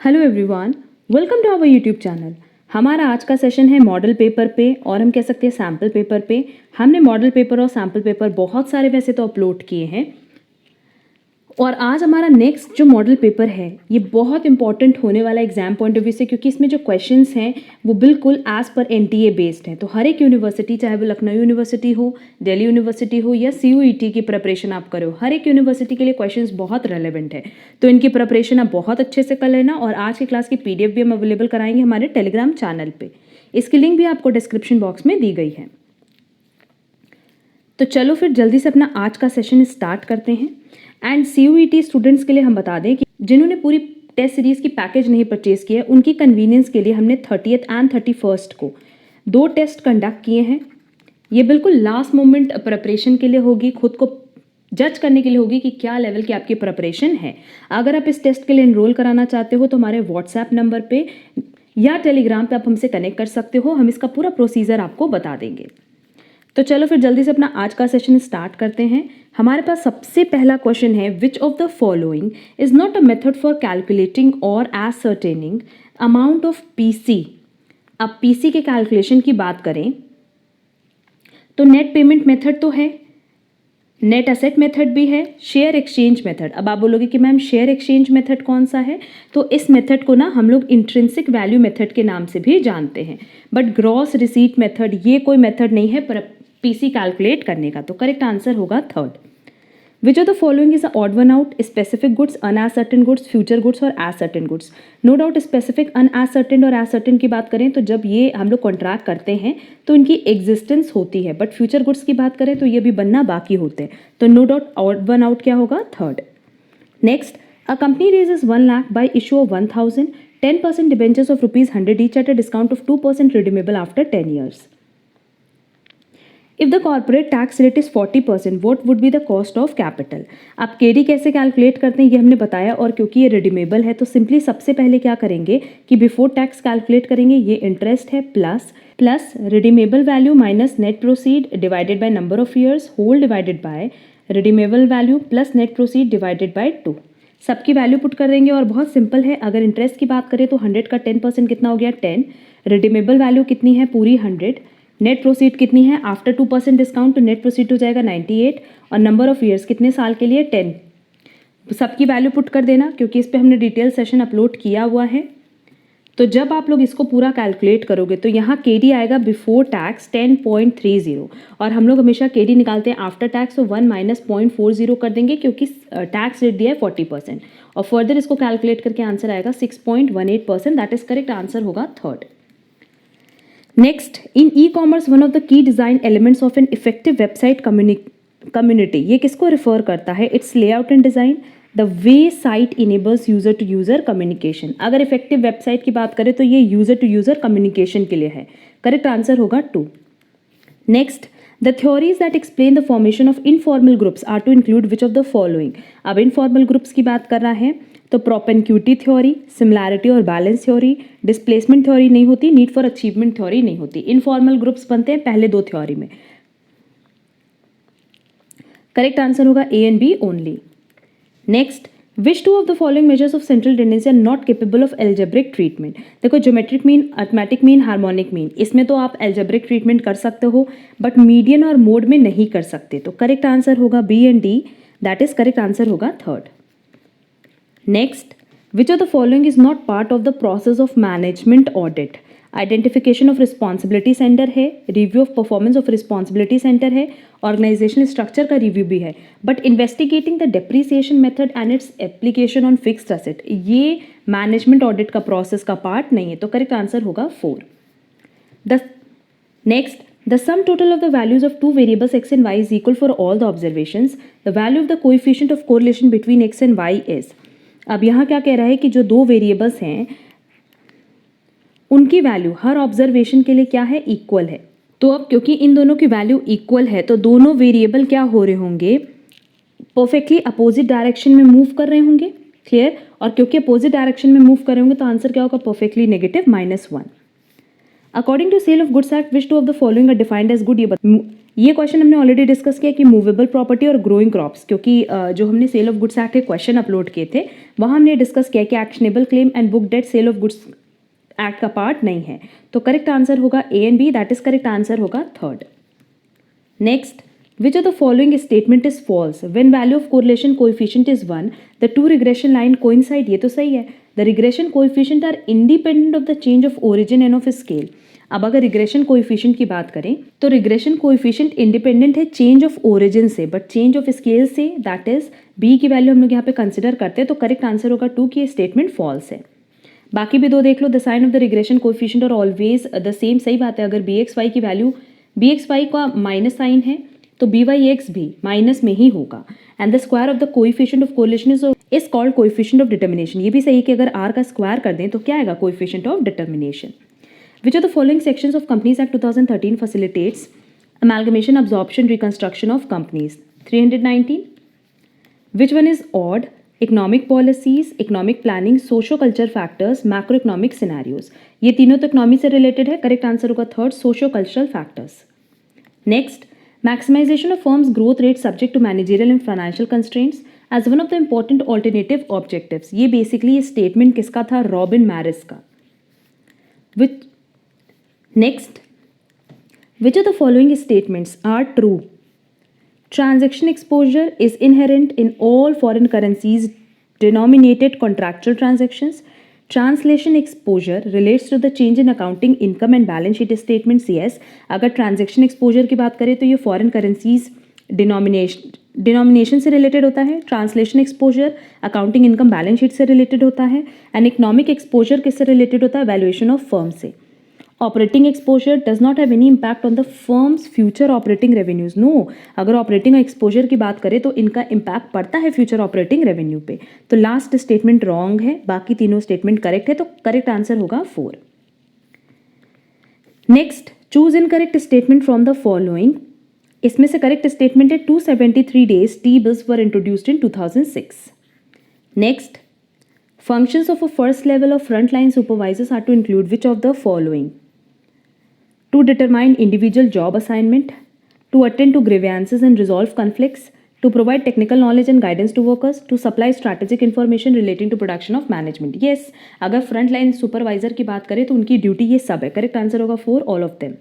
Hello everyone, welcome to our YouTube channel. हमारा आज का सेशन है मॉडल पेपर पे और हम कह सकते हैं सैम्पल पेपर पे। हमने मॉडल पेपर और सैम्पल पेपर बहुत सारे वैसे तो अपलोड किए हैं और आज हमारा नेक्स्ट जो मॉडल पेपर है ये बहुत इंपॉर्टेंट होने वाला एग्जाम पॉइंट ऑफ व्यू से, क्योंकि इसमें जो क्वेश्चंस हैं वो बिल्कुल एज पर एनटीए बेस्ड है। तो हर एक यूनिवर्सिटी, चाहे वो लखनऊ यूनिवर्सिटी हो, दिल्ली यूनिवर्सिटी हो या सीयूईटी की प्रिपरेशन आप करो, हर एक यूनिवर्सिटी के लिए क्वेश्चंस बहुत रेलेवेंट है। तो इनकी प्रिपरेशन आप बहुत अच्छे से कर लेना और आज की क्लास की पीडीएफ भी हम अवेलेबल कराएंगे हमारे टेलीग्राम चैनल पर। इसकी लिंक भी आपको डिस्क्रिप्शन बॉक्स में दी गई है। तो चलो फिर जल्दी से अपना आज का सेशन स्टार्ट करते हैं। एंड सीयूईटी स्टूडेंट्स के लिए हम बता दें कि जिन्होंने पूरी टेस्ट सीरीज़ की पैकेज नहीं परचेज किया है उनकी कन्वीनियंस के लिए हमने 30th एंड 31st को 2 टेस्ट कंडक्ट किए हैं। ये बिल्कुल लास्ट मोमेंट प्रिपरेशन के लिए होगी, खुद को जज करने के लिए होगी कि क्या लेवल की आपकी प्रिपरेशन है। अगर आप इस टेस्ट के लिए एनरोल कराना चाहते हो तो हमारे व्हाट्सएप नंबर पे या टेलीग्राम पे आप हमसे कनेक्ट कर सकते हो, हम इसका पूरा प्रोसीजर आपको बता देंगे। तो चलो फिर जल्दी से अपना आज का सेशन स्टार्ट करते हैं। हमारे पास सबसे पहला क्वेश्चन है, विच of the following is not a method for calculating और एसर्टेनिंग अमाउंट ऑफ पीसी। अब पीसी के कैलकुलेशन की बात करें तो नेट पेमेंट मेथड तो है, नेट एसेट मेथड भी है, शेयर एक्सचेंज मेथड। अब आप बोलोगे कि मैम शेयर एक्सचेंज मेथड कौन सा है, तो इस मेथड को ना हम लोग इंट्रिंसिक वैल्यू मेथड के नाम से भी जानते हैं। बट ग्रॉस रिसीट मेथड ये कोई मेथड नहीं है पीसी कैलकुलेट करने का। तो करेक्ट आंसर होगा third. Which of the following is odd one out, specific goods, unascertained goods, future goods और ascertained goods. No doubt specific, unascertained और एसर्टेन की बात करें तो जब ये हम लोग कॉन्ट्रैक्ट करते हैं तो इनकी एग्जिस्टेंस होती है, बट फ्यूचर गुड्स की बात करें तो ये भी बनना बाकी होते हैं। तो no doubt odd one out क्या होगा, third. Next, a company raises 1 lakh by issue of 1000 10% debentures of ₹100 each at a discount of 2% redeemable after 10 years. If the corporate tax rate is 40%, what would be the cost of capital? आप KD कैसे calculate करते हैं ये हमने बताया, और क्योंकि ये रिडीमेबल है तो सिंपली सबसे पहले क्या करेंगे कि बिफोर टैक्स कैलकुलेट करेंगे। ये इंटरेस्ट है plus redeemable value minus net proceed divided by number of years whole divided by redeemable value plus net proceed divided by 2। सबकी वैल्यू पुट कर देंगे और बहुत सिंपल है। अगर इंटरेस्ट की बात करें तो 100 का 10% कितना हो गया, 10। रिडीमेबल वैल्यू कितनी है, पूरी 100। नेट प्रोसीड कितनी है, आफ्टर 2% डिस्काउंट तो नेट प्रोसीड हो जाएगा 98। और नंबर ऑफ ईयर्स कितने साल के लिए, 10। सबकी वैल्यू पुट कर देना क्योंकि इस पर हमने डिटेल सेशन अपलोड किया हुआ है। तो जब आप लोग इसको पूरा कैलकुलेट करोगे तो यहाँ केडी आएगा बिफोर टैक्स 10.30 और हम लोग हमेशा केडी निकालते हैं आफ्टर टैक्स, तो 1 माइनस 0.40 कर देंगे क्योंकि टैक्स रेट दिया है 40%। और फर्दर इसको कैलकुलेट करके आंसर आएगा 6.18%। दैट इज करेक्ट आंसर होगा third. Next, in e commerce one of the key design elements of an effective website community, ये किसको रिफर करता है, it's layout and design, the way site enables user to user communication. अगर effective website की बात करें तो ये यूजर टू यूजर कम्युनिकेशन के लिए है। करेक्ट आंसर होगा 2। Next, the theories that explain the formation of informal groups are to include which of the following. अब इनफॉर्मल ग्रुप्स की बात कर रहा है तो प्रोपेंक्यूटी थ्योरी, सिमिलैरिटी और बैलेंस थ्योरी, डिस्प्लेसमेंट थ्योरी नहीं होती, नीड फॉर अचीवमेंट थ्योरी नहीं होती। इनफॉर्मल ग्रुप्स बनते हैं पहले 2 थ्योरी में। करेक्ट आंसर होगा A and B only. Next, which 2 of the following measures of central tendency are not capable of algebraic treatment. देखो, geometric mean, arithmetic mean, harmonic mean, इसमें तो आप एल्जेब्रिक ट्रीटमेंट कर सकते हो बट मीडियन और mode में नहीं कर सकते। तो करेक्ट आंसर होगा B and D, that is correct answer होगा third. Next, which of the following is not part of the process of management audit. Identification of responsibility centre है, review of performance of responsibility centre है, organisational structure का review भी है, but investigating the depreciation method and its application on fixed asset ये management audit का process का part नहीं है। तो करेक्ट आंसर होगा 4। Next, the sum total of the values of 2 variables x and y is equal for all the observations. The value of the coefficient of correlation between x and y is. अब यहाँ क्या कह रहा है कि जो 2 variables हैं उनकी वैल्यू हर ऑब्जर्वेशन के लिए क्या है, इक्वल है। तो अब क्योंकि इन दोनों की वैल्यू इक्वल है तो दोनों वेरिएबल क्या हो रहे होंगे, परफेक्टली अपोजिट डायरेक्शन में मूव कर रहे होंगे। क्लियर। और क्योंकि अपोजिट डायरेक्शन में मूव कर रहे होंगे तो आंसर क्या होगा, perfectly negative -1। According to sale of goods act which 2 of the following are defined as good, ये क्वेश्चन हमने ऑलरेडी डिस्कस किया कि मूवेबल प्रॉपर्टी और ग्रोइंग क्रॉप्स, क्योंकि जो हमने सेल ऑफ गुड्स एक्ट के क्वेश्चन अपलोड किए थे वहाँ हमने डिस्कस किया कि actionable claim and book debt sale of goods act का पार्ट नहीं है। तो करेक्ट आंसर होगा A and B, that is correct answer होगा third. Next, which of the following statement is false? When value of correlation coefficient is 1, the two regression line coincide. ये तो सही है। The regression coefficient are independent of the change of origin and of scale. अब अगर regression coefficient की बात करें तो रिग्रेशन कोएफिशिएंट इंडिपेंडेंट है चेंज ऑफ ओरिजिन से, बट चेंज ऑफ स्केल से, दैट इज बी की वैल्यू हम लोग यहाँ पे कंसिडर करते हैं। तो करेक्ट आंसर होगा 2 की स्टेटमेंट फॉल्स है। बाकी भी दो देख लो, the sign of the regression coefficient और ऑलवेज द सेम, सही बात है। अगर बी एक्स वाई की वैल्यू, बी एक्स वाई का माइनस साइन है तो बी वाई एक्स भी माइनस में ही होगा। And the square of the coefficient of correlation is called coefficient of determination. ये भी सही है कि अगर आर का स्क्वायर कर दें तो क्या आएगा, coefficient of determination. Which of the following sections of Companies Act 2013 facilitates amalgamation, absorption, reconstruction of companies? 319. Which one is odd? Economic policies, economic planning, socio-culture factors, macroeconomic scenarios. ये तीनों तो economy से related है। Correct answer होगा third, socio cultural factors. Next, maximization of firms growth rate subject to managerial and financial constraints as one of the important alternative objectives. ये basically ये statement किसका था, रॉबिन मैरिस का। Which Next, which of the following statements are true? Transaction exposure is inherent in all foreign currencies denominated contractual transactions. Translation exposure relates to the change in accounting income and balance sheet statements. Yes, अगर transaction exposure की बात करें तो ये foreign currencies denomination से related होता है। Translation exposure accounting income balance sheet से रिलेटेड होता है। एंड इकोनॉमिक एक्सपोजर किससे रिलेटेड होता है, वैल्यूएशन ऑफ फर्म से। Operating exposure does not have any impact on the firm's future operating revenues. No, अगर ऑपरेटिंग एक्सपोजर की बात करें तो इनका इम्पैक्ट पड़ता है फ्यूचर ऑपरेटिंग रेवेन्यू पे। तो लास्ट स्टेटमेंट रॉन्ग है, बाकी तीनों स्टेटमेंट करेक्ट है। तो करेक्ट आंसर होगा 4। Next, choose incorrect statement from the following. इसमें से करेक्ट स्टेटमेंट है 273 days T bills were introduced in 2006। Next, functions of a first level of frontline supervisors are to include which of the following? To determine individual job assignment, to attend to grievances and resolve conflicts, to provide technical knowledge and guidance to workers, to supply strategic information relating to production of management. Yes, अगर frontline supervisor की बात करें तो उनकी duty ये सब है। Correct answer होगा 4, all of them.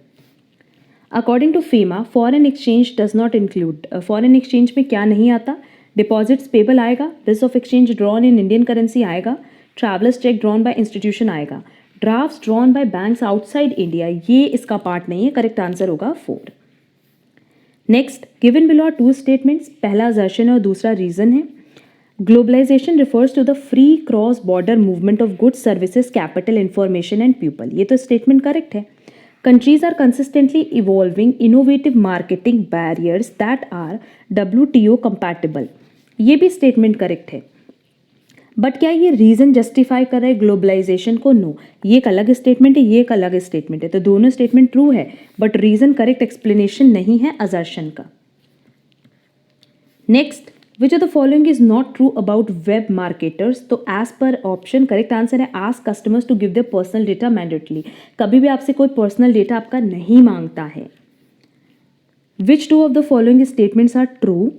According to FEMA, foreign exchange does not include. foreign exchange में क्या नहीं आता? डिपॉजिट्स पेबल आएगा, bills of exchange drawn in Indian currency आएगा, travellers cheque drawn by institution आएगा, drafts drawn by banks outside India ये इसका part नहीं है। करेक्ट आंसर होगा 4। नेक्स्ट, गिवन बिलो 2 स्टेटमेंट्स, पहला असर्शन है और दूसरा रीजन है। Globalisation refers to the free cross border movement of goods, services, capital, information and people. ये तो स्टेटमेंट करेक्ट है। Countries are consistently evolving innovative marketing barriers that are WTO compatible. ये भी स्टेटमेंट करेक्ट है, but क्या ये reason justify कर रहा है ग्लोबलाइजेशन को? नो, ये एक अलग स्टेटमेंट है, ये एक अलग स्टेटमेंट है। तो दोनों स्टेटमेंट ट्रू है, बट रीजन करेक्ट एक्सप्लेनेशन नहीं है असर्शन का। Next, which of the following is not true about web marketers? तो as per option correct answer है ask customers to give their personal data mandatorily. कभी भी आपसे कोई पर्सनल डेटा आपका नहीं मांगता है। Which 2 of the following statements are true?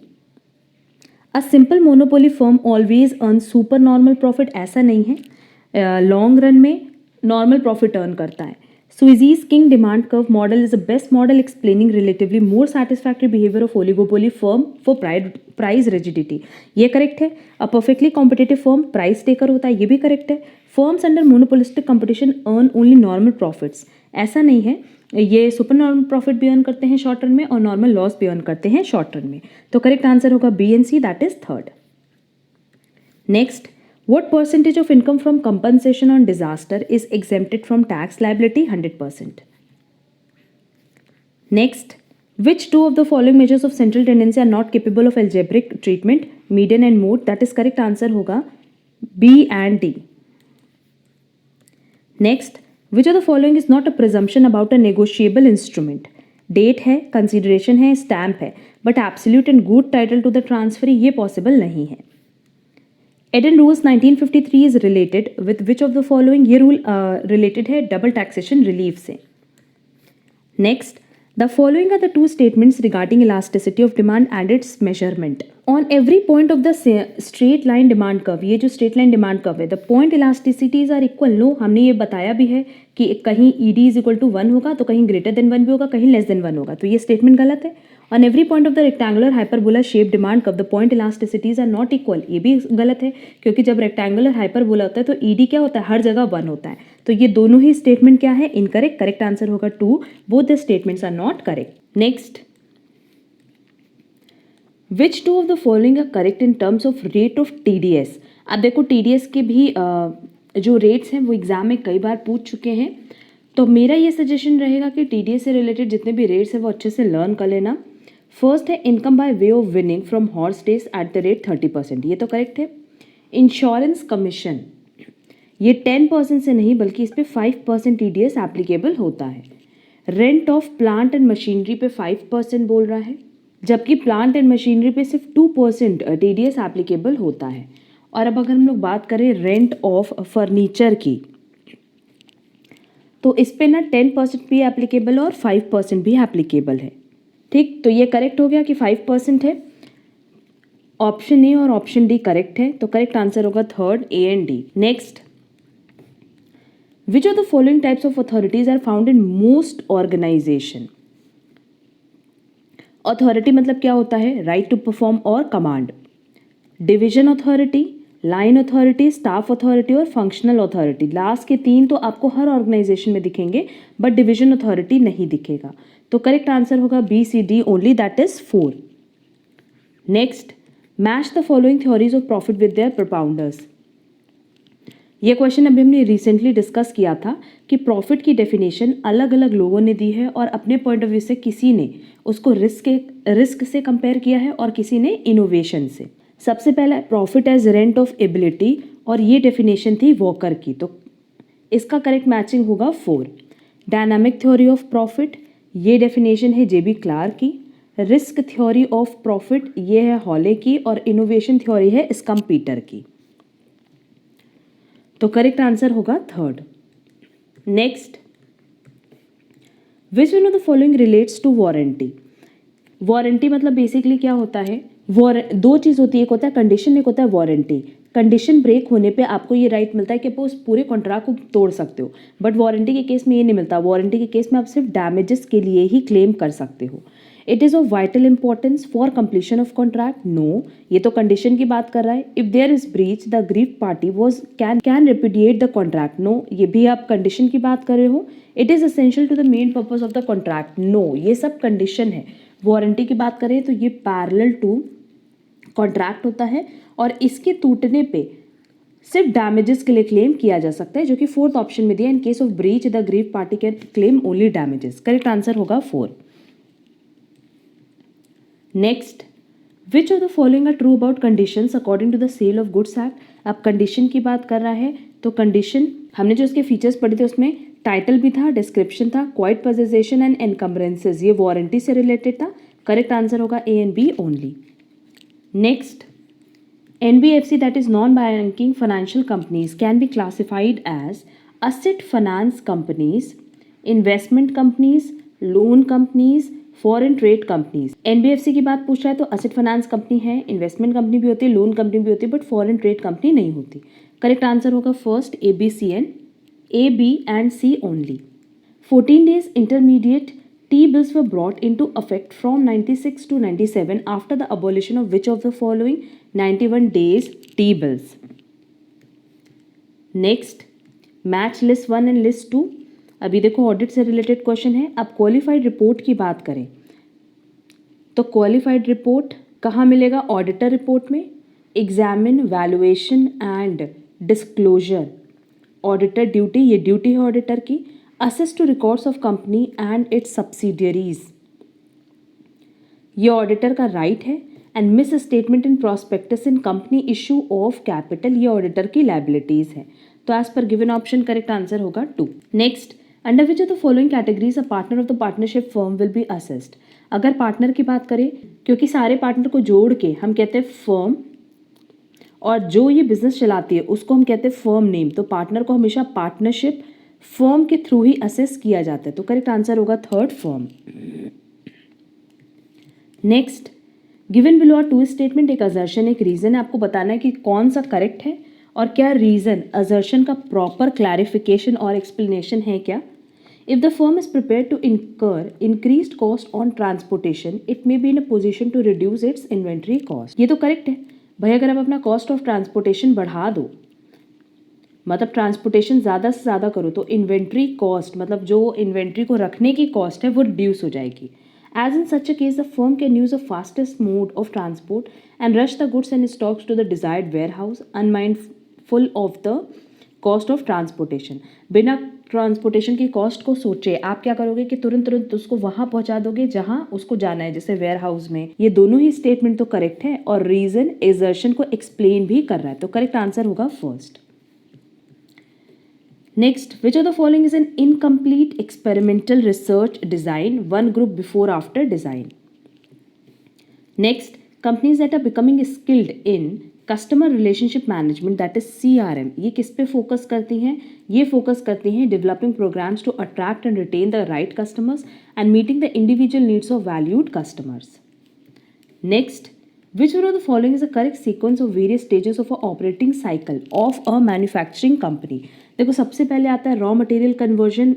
A simple monopoly firm always earn super normal profit. ऐसा नहीं है, लॉन्ग रन में नॉर्मल प्रॉफिट अर्न करता है। Sweezy's King demand curve model is the best model explaining relatively more satisfactory behavior of oligopoly firm for price rigidity. ये correct है। A perfectly competitive firm price taker होता है, ये भी correct है। Firms under monopolistic competition earn only normal profits. ऐसा नहीं है, ये सुपर नॉर्मल प्रॉफिट भी अर्न करते हैं शॉर्ट टर्म में और नॉर्मल लॉस भी अर्न करते हैं शॉर्ट टर्म में। तो करेक्ट आंसर होगा B and C, that is 3rd। Next, what percentage of income from compensation on disaster is exempted from tax liability? 100%. Next, which 2 of the following measures of central tendency are not capable of algebraic treatment? Median and mode, that is correct answer होगा B and D. Next, which of the following is not a presumption about a negotiable instrument? Date है, consideration है, stamp है, but absolute and good title to the transferee ये possible नहीं है। Eden Rules 1953 is related with which of the following? ये rule related है double taxation relief से। Next, The following are the two statements regarding elasticity of demand and its measurement. On every point of the straight line demand curve, ये जो straight line demand curve है, the point elasticities are equal. No, हमने ये बताया भी है कि कहीं ED is equal to 1 होगा तो कहीं greater than 1 भी होगा, कहीं less than 1 होगा, तो ये statement गलत है. On every point of the rectangular hyperbola shaped demand curve, the point elasticities are not equal. ये भी गलत है क्योंकि जब rectangular hyperbola होता है तो ED क्या होता है, हर जगह 1 होता है. तो ये दोनों ही स्टेटमेंट क्या है, इनकरेक्ट. करेक्ट आंसर होगा 2. Both the statements are not correct. Next, which two of the following are correct in terms of rate of TDS. अब देखो TDS के भी जो रेट्स हैं वो एग्जाम में कई बार पूछ चुके हैं, तो मेरा ये सजेशन रहेगा कि TDS से रिलेटेड जितने भी रेट्स हैं वो अच्छे से लर्न कर लेना. फर्स्ट है income by way of winning from horse race at the rate 30%, ये तो करेक्ट है. इंश्योरेंस कमीशन, ये 10% से नहीं बल्कि इस पे 5% TDS एप्लीकेबल होता है. Rent of plant and machinery पे 5% बोल रहा है, जबकि प्लांट एंड मशीनरी पे सिर्फ 2% TDS एप्लीकेबल होता है. और अब अगर हम लोग बात करें रेंट ऑफ फर्नीचर की, तो इस पे ना 10% भी एप्लीकेबल और 5% भी एप्लीकेबल है. ठीक, तो ये करेक्ट हो गया कि 5% है. ऑप्शन ए और ऑप्शन डी करेक्ट है, तो करेक्ट आंसर होगा third, A and D. Next, which of the following types of authorities are found in most organization. Authority मतलब क्या होता है, right to perform और command. Division authority, line authority, staff authority और functional authority. Last के 3 तो आपको हर organisation में दिखेंगे बट division authority नहीं दिखेगा. तो करेक्ट आंसर होगा B, C, D only, that is 4. Next, match the following theories of profit with their propounders. ये क्वेश्चन अभी हमने रिसेंटली डिस्कस किया था कि प्रॉफिट की डेफिनेशन अलग अलग लोगों ने दी है और अपने पॉइंट ऑफ व्यू से किसी ने उसको रिस्क से कंपेयर किया है और किसी ने इनोवेशन से. सबसे पहला profit as rent of ability और ये डेफिनेशन थी वॉकर की, तो इसका करेक्ट मैचिंग होगा 4. डायनामिक थ्योरी ऑफ प्रॉफिट, ये डेफिनेशन है JB क्लार्क की. रिस्क थ्योरी ऑफ प्रॉफिट ये है हॉले की और इनोवेशन थ्योरी है स्कम्पीटर की. तो करेक्ट आंसर होगा third. Next, which one of the following relates to warranty. Warranty मतलब बेसिकली क्या होता है, दो चीज़ होती है, एक होता है कंडीशन, एक होता है वारंटी. कंडीशन ब्रेक होने पे आपको ये राइट मिलता है कि आप उस पूरे कॉन्ट्रैक्ट को तोड़ सकते हो, बट वारंटी के केस में ये नहीं मिलता. वारंटी के केस में आप सिर्फ डैमेजेस के लिए ही क्लेम कर सकते हो. It is of vital importance for completion of contract. No, ये तो कंडीशन की बात कर रहा है. If there is breach the aggrieved party was can repudiate the contract. No, ये भी आप कंडीशन की बात कर रहे हो. It is essential to the main purpose of the contract. No, ये सब कंडीशन है. वारंटी की बात करें तो ये पैरेलल टू कॉन्ट्रैक्ट होता है और इसके टूटने पे सिर्फ डैमेजेस के लिए क्लेम किया जा सकता है, जो कि 4th ऑप्शन में दिया. In case of breach the aggrieved party can claim only damages. Correct answer होगा 4. Next, which of the following are true about conditions according to the sale of goods act. अब condition की बात कर रहा है तो कंडीशन हमने जो इसके फीचर्स पढ़े थे उसमें टाइटल भी था, डिस्क्रिप्शन था, क्वाइट पोजेशन एंड एनकम्बरेंसेज, ये वारंटी से रिलेटेड था. करेक्ट आंसर होगा A and B only. Next, NBFC that is non-banking financial companies can be classified as asset finance companies, investment companies, loan companies, foreign trade companies. NBFC की बात पूछ रहा है तो असेट फाइनेंस कंपनी है, investment company भी होती है, लोन कंपनी भी होती है, बट फॉरेन ट्रेड कंपनी नहीं होती. करेक्ट आंसर होगा first A, B and C only. 14 days intermediate T-bills were brought into effect from 96 to 97 after the abolition of which of the following 91 days T-bills. Next, match list 1 and list 2. अभी देखो audit से related question है. अब qualified report की बात करें तो qualified report कहाँ मिलेगा, ऑडिटर रिपोर्ट में. Examine, valuation and disclosure auditor duty, ये ड्यूटी है ऑडिटर की. Assist to records of company and its subsidiaries, ये ऑडिटर का राइट है. And misstatement in prospectus in company issue of capital, ये ऑडिटर की liabilities है. तो एज पर गिवन ऑप्शन करेक्ट आंसर होगा 2. Next, under which of the following categories a partner of the partnership firm will be assessed. अगर partner की बात करें, क्योंकि सारे पार्टनर को जोड़ के हम कहते हैं फर्म और जो ये बिजनेस चलाती है उसको हम कहते हैं फर्म नेम, तो पार्टनर को हमेशा पार्टनरशिप फर्म के थ्रू ही असेस किया जाता है, तो करेक्ट आंसर होगा third firm. Next, given below are two statement, एक असर्शन एक रीजन है, आपको बताना है कि कौन सा करेक्ट है और क्या रीजन असर्शन का प्रॉपर क्लैरिफिकेशन और एक्सप्लेनेशन है क्या। If the firm is prepare to incur increased cost on transportation it may be in a position to reduce its inventory cost. ये तो करेक्ट है भाई, अगर आप अपना कॉस्ट ऑफ ट्रांसपोर्टेशन बढ़ा दो, मतलब ट्रांसपोर्टेशन ज़्यादा से ज़्यादा करो, तो इन्वेंट्री कॉस्ट मतलब जो इन्वेंट्री को रखने की कॉस्ट है वो रिड्यूस हो जाएगी। As in such a case the firm can use a fastest mode of transport and rush the goods and stocks to the desired warehouse unmindful of the cost of transportation. बिना transportation की cost को सोचे आप क्या करोगे कि तुरंत तुरंत उसको वहां पहुंचा दोगे जहां उसको जाना है, जैसे वेयर हाउस में। ये दोनों ही स्टेटमेंट तो करेक्ट है और रीजन एजर्शन को एक्सप्लेन भी कर रहा है, तो करेक्ट आंसर होगा first. Next, which of the following is an incomplete experimental research design, one group before after design? Next, companies that are becoming skilled in customer relationship management, that is CRM, ये किस पे focus करती हैं? ये focus करती हैं developing programs to attract and retain the right customers and meeting the individual needs of valued customers. Next, which one of the following is the correct sequence of various stages of a operating cycle of a manufacturing company? देखो, सबसे पहले आता है raw material conversion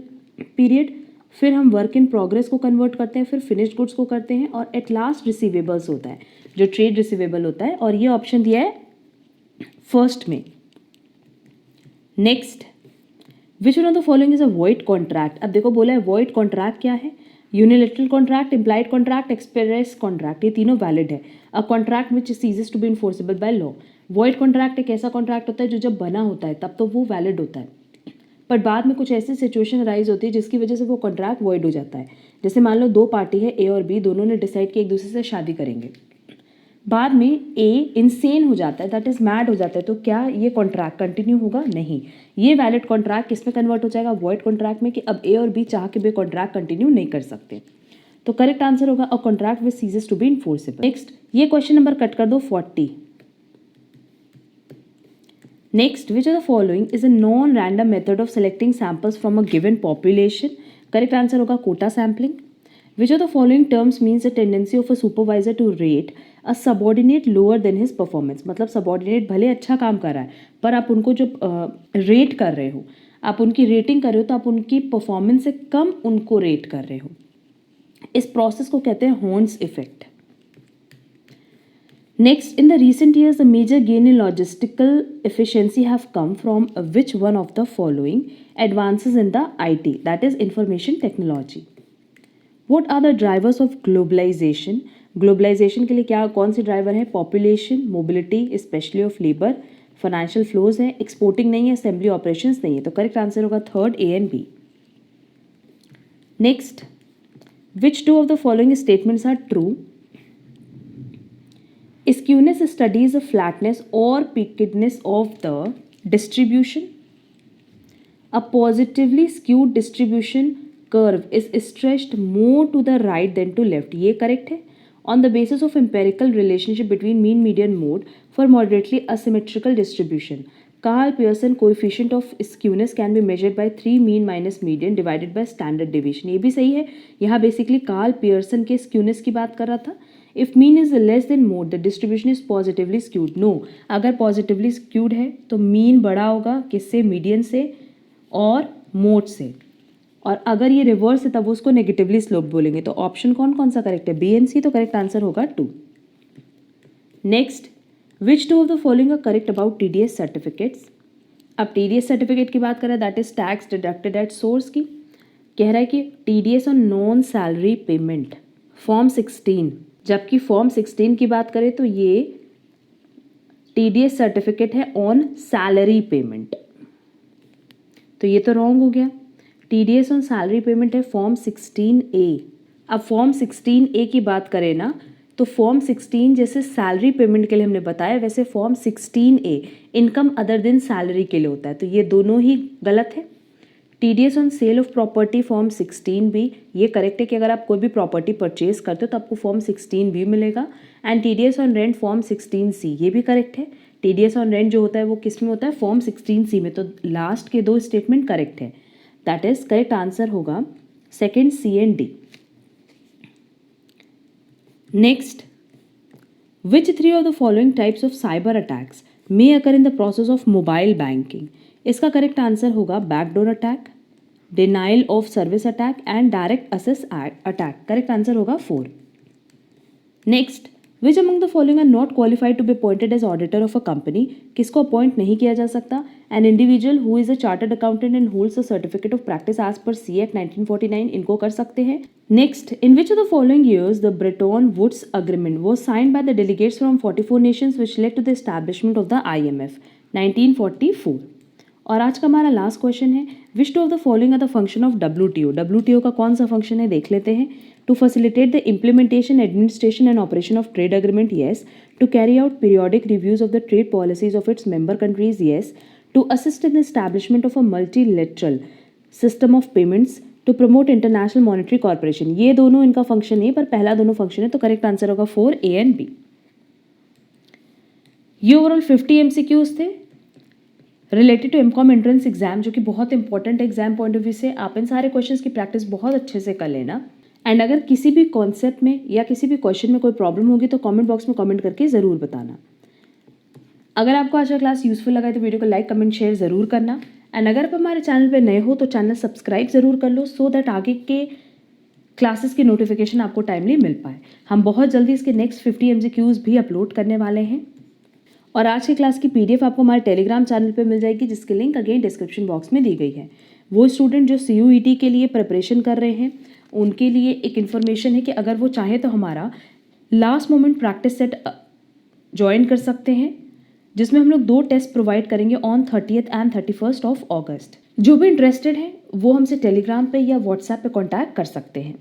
period, फिर हम work in progress को convert करते हैं, फिर फिनिश्ड गुड्स को करते हैं और एट लास्ट रिसीवेबल्स होता है, जो ट्रेड रिसीवेबल होता है, और ये ऑप्शन दिया है फर्स्ट में। Next, which one of the following is a void contract. अब देखो बोला है वॉइड कॉन्ट्रैक्ट क्या है? Unilateral contract, implied contract, express contract, ये तीनों वैलिड है। A contract which ceases to be enforceable by law. Void contract एक ऐसा कॉन्ट्रैक्ट होता है जो जब बना होता है तब तो वो वैलिड होता है, पर बाद में कुछ ऐसी सिचुएशन अराइज होती है जिसकी वजह से वो कॉन्ट्रैक्ट वॉइड हो जाता है। जैसे मान लो दो पार्टी है, ए और बी, दोनों ने डिसाइड किया एक दूसरे से शादी करेंगे, बाद में ए इंसेन हो जाता है, दैट इज मैड हो जाता है, तो क्या ये कॉन्ट्रैक्ट कंटिन्यू होगा? नहीं। ये वैलिड कॉन्ट्रैक्ट किस में कन्वर्ट हो जाएगा? वॉइड कॉन्ट्रैक्ट में, कि अब ए और बी चाह के भी कॉन्ट्रैक्ट कंटिन्यू नहीं कर सकते। तो करेक्ट आंसर होगा a contract which ceases to be enforceable. Next, ये क्वेश्चन नंबर कट कर दो 40। Next, which of the following is a non-random method of selecting samples from a given population? Correct answer होगा quota sampling. Which of the following terms means a tendency of a supervisor to rate a subordinate lower than his performance? मतलब subordinate भले अच्छा काम कर रहा है, पर आप उनको जो रेट कर रहे हो, आप उनकी रेटिंग कर रहे हो, तो आप उनकी परफॉर्मेंस से कम उनको रेट कर रहे हो। इस प्रोसेस को कहते हैं horns effect. Next, in the recent years, the major gain in logistical efficiency have come from which one of the following advances in the IT, that is information technology? What are the drivers of globalization? Globalization के लिए क्या कौन से driver हैं? Population, mobility, especially of labor, financial flows है, exporting नहीं है, assembly operations नहीं है, तो correct answer होगा third A and B. Next, which two of the following statements are true? Skewness studies the flatness or pickedness of the distribution. A positively skewed distribution curve is stretched more to the right than to left. ये correct है. On the basis of empirical relationship between mean median mode for moderately asymmetrical distribution, Karl Pearson coefficient of skewness can be measured by 3 mean minus median divided by standard deviation. ये भी सही है. यहाँ basically Karl Pearson के skewness की बात कर रहा था. If mean is less than mode, the distribution is positively skewed. No, अगर positively skewed है तो mean बड़ा होगा किससे? मीडियन से और मोड से, और अगर ये रिवर्स है तब उसको नेगेटिवली स्लोप बोलेंगे। तो ऑप्शन कौन कौन सा करेक्ट है? बी एंड सी, तो करेक्ट आंसर होगा 2। Next, which two of the following are correct about TDS certificates? अब TDS सर्टिफिकेट की बात करें, that is tax deducted at source की। कह रहा है कि TDS on non salary payment form 16, जबकि फॉर्म 16 की बात करें तो ये TDS सर्टिफिकेट है ऑन सैलरी पेमेंट, तो ये तो रॉन्ग हो गया। TDS ऑन सैलरी पेमेंट है फॉर्म 16A। अब फॉर्म 16A की बात करें ना, तो फॉर्म 16 जैसे सैलरी पेमेंट के लिए हमने बताया, वैसे form 16A income other than salary के लिए होता है, तो ये दोनों ही गलत है। TDS on sale of property form 16B, ये करेक्ट है कि अगर आप कोई भी प्रॉपर्टी परचेज करते हो तो आपको फॉर्म 16B मिलेगा। And TDS on rent form 16C, ये भी करेक्ट है। TDS ऑन रेंट जो होता है वो किस में होता है? फॉर्म 16C में, तो लास्ट के दो स्टेटमेंट करेक्ट है। दैट इज करेक्ट आंसर होगा second C and D. Next, which three of the following types of cyber attacks may occur in the process of mobile banking? इसका correct answer होगा backdoor attack, denial of service attack and direct access attack. Correct answer होगा 4। Next, which among the following are not qualified to be appointed as auditor of a company? किसको appoint नहीं किया जा सकता? An individual who is a chartered accountant and holds a certificate of practice as per C act 1949, इनको कर सकते हैं। Next, in which of the following years the Bretton Woods agreement was signed by the delegates from 44 nations which led to the establishment of the IMF? 1944। और आज का हमारा last question है, which two of the following are the function of WTO? WTO का कौन सा function है देख लेते हैं। To facilitate the implementation, administration and operation of trade agreement, yes. To carry out periodic reviews of the trade policies of its member countries, yes. To assist in the establishment of a multilateral system of payments, to promote international monetary corporation. ये दोनों इनका function है, पर पहला दोनों function है, तो correct answer होगा 4 A एंड B। ये ओवरऑल 50 MCQs थे related to MCom entrance exam, जो कि बहुत important exam point of view से। आप इन सारे क्वेश्चंस की प्रैक्टिस बहुत अच्छे से कर लेना। एंड अगर किसी भी कॉन्सेप्ट में या किसी भी क्वेश्चन में कोई प्रॉब्लम होगी तो कमेंट बॉक्स में कमेंट करके ज़रूर बताना। अगर आपको आज का क्लास यूजफुल लगा है तो वीडियो को लाइक, कमेंट, शेयर ज़रूर करना। एंड अगर आप हमारे चैनल पर नए हो तो चैनल सब्सक्राइब ज़रूर कर लो, सो दैट आगे के क्लासेस की नोटिफिकेशन आपको टाइमली मिल पाए। हम बहुत जल्दी इसके नेक्स्ट 50 MCQs भी अपलोड करने वाले हैं। और आज की क्लास की PDF आपको हमारे टेलीग्राम चैनल पे मिल जाएगी, जिसकी लिंक अगेन डिस्क्रिप्शन बॉक्स में दी गई है। वो स्टूडेंट जो CUET के लिए प्रिपरेशन कर रहे हैं उनके लिए एक इन्फॉर्मेशन है कि अगर वो चाहें तो हमारा last moment practice set join कर सकते हैं, जिसमें हम लोग 2 टेस्ट प्रोवाइड करेंगे on 30th and 31st of अगस्त। जो भी इंटरेस्टेड हैं वो हमसे टेलीग्राम पे या व्हाट्सएप पे कॉन्टैक्ट कर सकते हैं।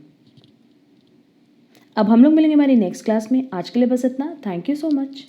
अब हम लोग मिलेंगे हमारी नेक्स्ट क्लास में। आज के लिए बस इतना। Thank you so much.